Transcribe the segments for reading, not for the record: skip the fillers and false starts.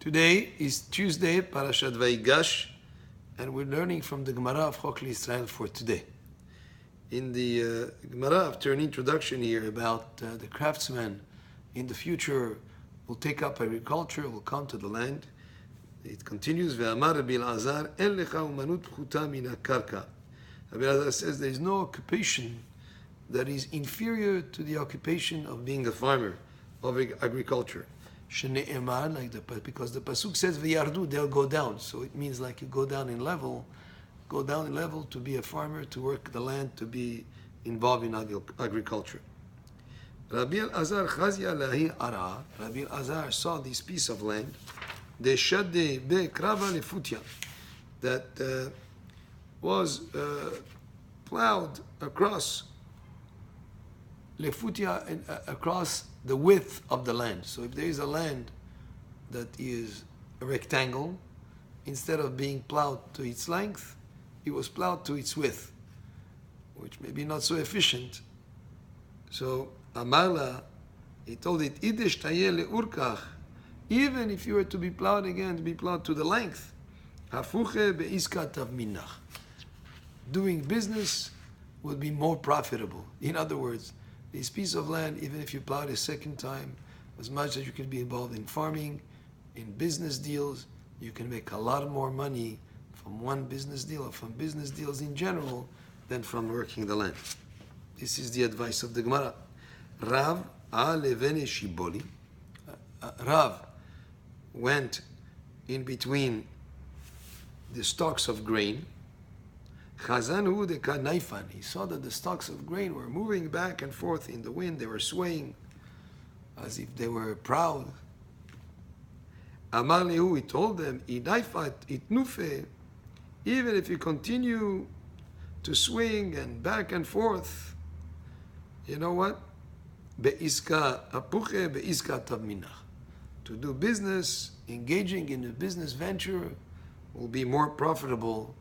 Today is Tuesday, Parashat Vayigash, and we're learning from the Gemarah of Hok Leisrael for today. In the Gemarah, after an introduction here about the craftsman in the future will take up agriculture, will come to the land, it continues, Ve'amar Rabbi Azar, En lecha umanut pchuta min hakarka. Rabbi Azar says there is no occupation that is inferior to the occupation of being a farmer, of agriculture. Shene'emar, because the pasuk says v'yardu, they'll go down. So it means like you go down in level to be a farmer, to work the land, to be involved in agriculture. Rabbi Azar chazia lahi ara. Rabbi Azar saw this piece of land, the shade be krava lefutya, that was plowed across lefutya, across the width of the land. So if there is a land that is a rectangle, instead of being plowed to its length, it was plowed to its width, which may be not so efficient. So Amala, he told it, Idish tayeh le'urkach, even if you were to be plowed again, to be plowed to the length, hafuche be'iskat avminach, doing business would be more profitable. In other words, this piece of land, even if you plow it a second time, as much as you can be involved in farming, in business deals, you can make a lot more money from one business deal or from business deals in general than from working the land. This is the advice of the Gemarah. Rav alevene shiboli. Rav went in between the stalks of grain. Chazanhu de kanaifan. He saw that the stalks of grain were moving back and forth in the wind. They were swaying as if they were proud. Amar lehu, he told them, Idaifat itnufe, even if you continue to swing and back and forth, you know what? Be'iska apuche be'iska tavminach. To do business, engaging in a business venture will be more profitable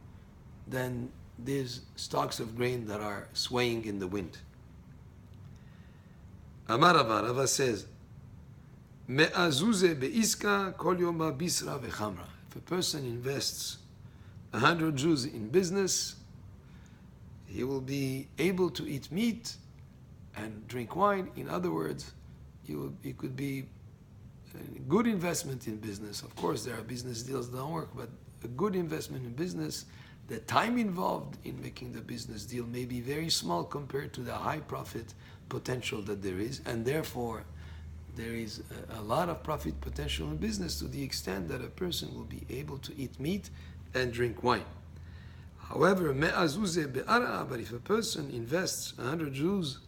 than these stalks of grain that are swaying in the wind. Amar Rava says, Me'azuze be'iska kol yoma bisra v'chamra. If a person invests 100 Jews in business, he will be able to eat meat and drink wine. In other words, it could be a good investment in business. Of course, there are business deals that don't work, but a good investment in business. The time involved in making the business deal may be very small compared to the high profit potential that there is, and therefore there is a lot of profit potential in business to the extent that a person will be able to eat meat and drink wine. However, me'azuze be'ara, but if a person invests 100 Jews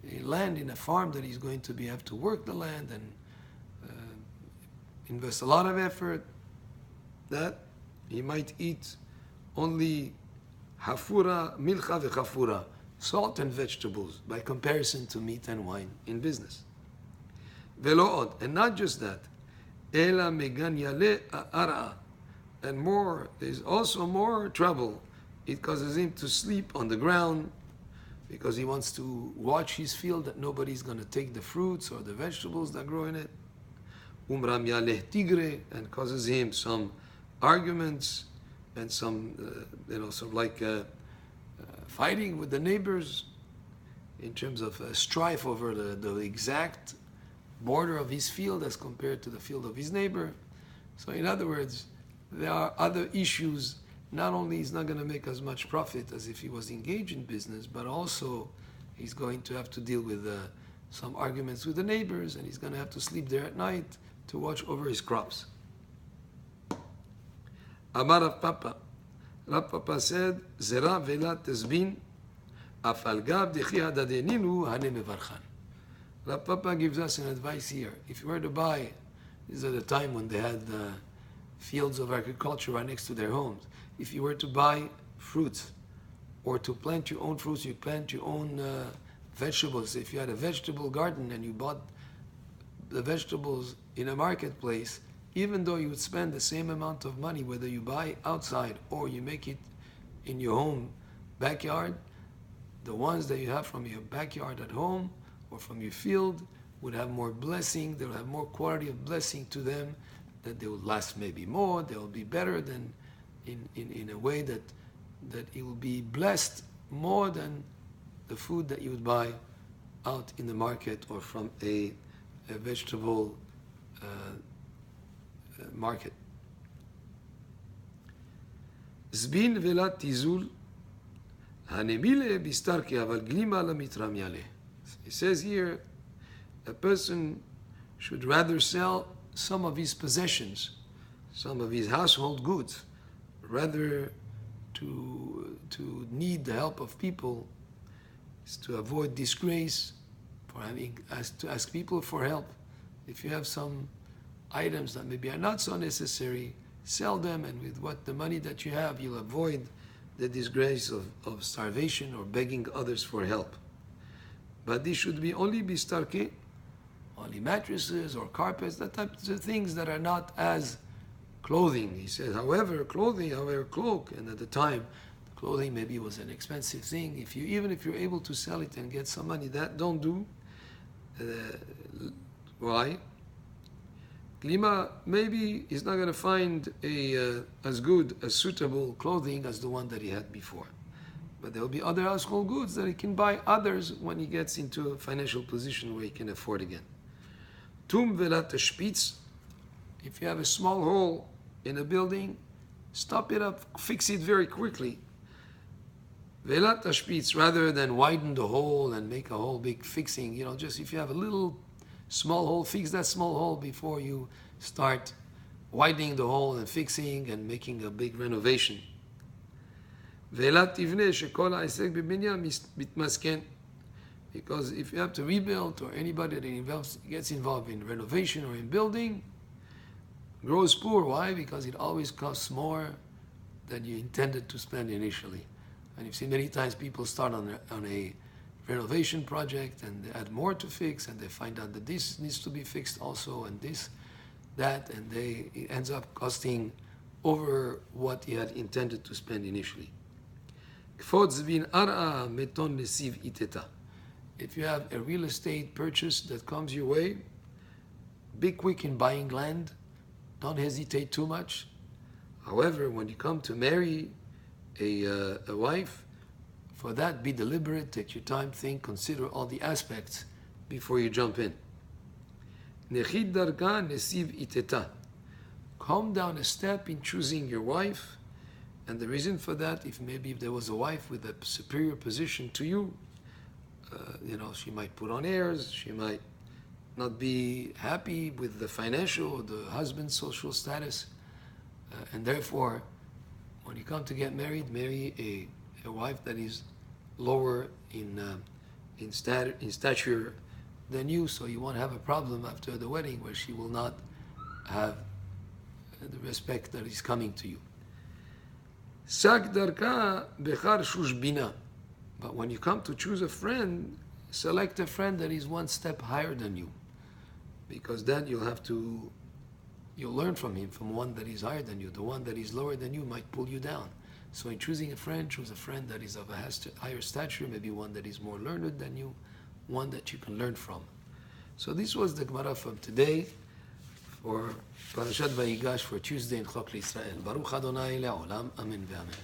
in land, in a farm that he's going to have to work the land and invest a lot of effort, that he might eat only hafura, milcha v'chafura, salt and vegetables, by comparison to meat and wine in business. Velo od, and not just that, ela megan yale ara, and more, there's also more trouble. It causes him to sleep on the ground because he wants to watch his field that nobody's going to take the fruits or the vegetables that grow in it. Umram yaleh tigre, and causes him some arguments and some fighting with the neighbors in terms of strife over the exact border of his field as compared to the field of his neighbor. So in other words, there are other issues. Not only he's not going to make as much profit as if he was engaged in business, but also he's going to have to deal with some arguments with the neighbors, and he's going to have to sleep there at night to watch over his crops. Amar Rav Papa. Rav Papa said, Zera vela tezbin, afal gav dechi hadadeninu hane mevarchan. Rav Papa gives us an advice here. If you were to buy, this is at the time when they had fields of agriculture right next to their homes. If you were to buy fruits or to plant your own fruits, you plant your own vegetables. If you had a vegetable garden and you bought the vegetables in a marketplace, even though you would spend the same amount of money, whether you buy outside or you make it in your home backyard, the ones that you have from your backyard at home or from your field would have more blessing, they will have more quality of blessing to them that they will last maybe more, they will be better than in a way that it will be blessed more than the food that you would buy out in the market or from a vegetable market. זבין ולת תיזול, הנמילה בסתרקי, אבל גלימה למתרם יעלה. He says here, a person should rather sell some of his possessions, some of his household goods, rather to need the help of people, is to avoid disgrace, for to ask people for help. If you have some items that maybe are not so necessary, sell them, and with the money that you have, you'll avoid the disgrace of starvation or begging others for help. But this should be only bistarke, only mattresses or carpets, that types of things that are not as clothing. He says, however, cloak, and at the time, clothing maybe was an expensive thing. Even if you're able to sell it and get some money, that don't do. Why? Klima maybe he's not going to find as good, as suitable clothing as the one that he had before. But there will be other household goods that he can buy others when he gets into a financial position where he can afford again. Tum velat spitz. If you have a small hole in a building, stop it up, fix it very quickly. Velat spitz, rather than widen the hole and make a whole big fixing, just if you have a little small hole, fix that small hole before you start widening the hole and fixing and making a big renovation. Velat tivne shekol ha'esek b'binyan mitmasken. Because if you have to rebuild, or anybody that gets involved in renovation or in building, grows poor. Why? Because it always costs more than you intended to spend initially. And you've seen many times people start on a renovation project and they add more to fix, and they find out that this needs to be fixed also, and that, and it ends up costing over what he had intended to spend initially. If you have a real estate purchase that comes your way, be quick in buying land. Don't hesitate too much. However, when you come to marry a wife, for that, be deliberate, take your time, think, consider all the aspects before you jump in. Nechid darka nesiv iteta. Calm down a step in choosing your wife, and the reason for that, if there was a wife with a superior position to you, she might put on airs, she might not be happy with the financial or the husband's social status, and therefore, when you come to get married, marry a wife that is lower in stature than you, so you won't have a problem after the wedding where she will not have the respect that is coming to you. Sak darka bechar shush bina. But when you come to choose a friend, select a friend that is one step higher than you, because then you'll learn from him, from one that is higher than you. The one that is lower than you might pull you down. So in choosing a friend, choose a friend that is of a higher stature, maybe one that is more learned than you, one that you can learn from. So this was the Gemarah from today for Parashat Vayigash for Tuesday in Hok Leisrael. Baruch Adonai le'olam, amen ve'amen.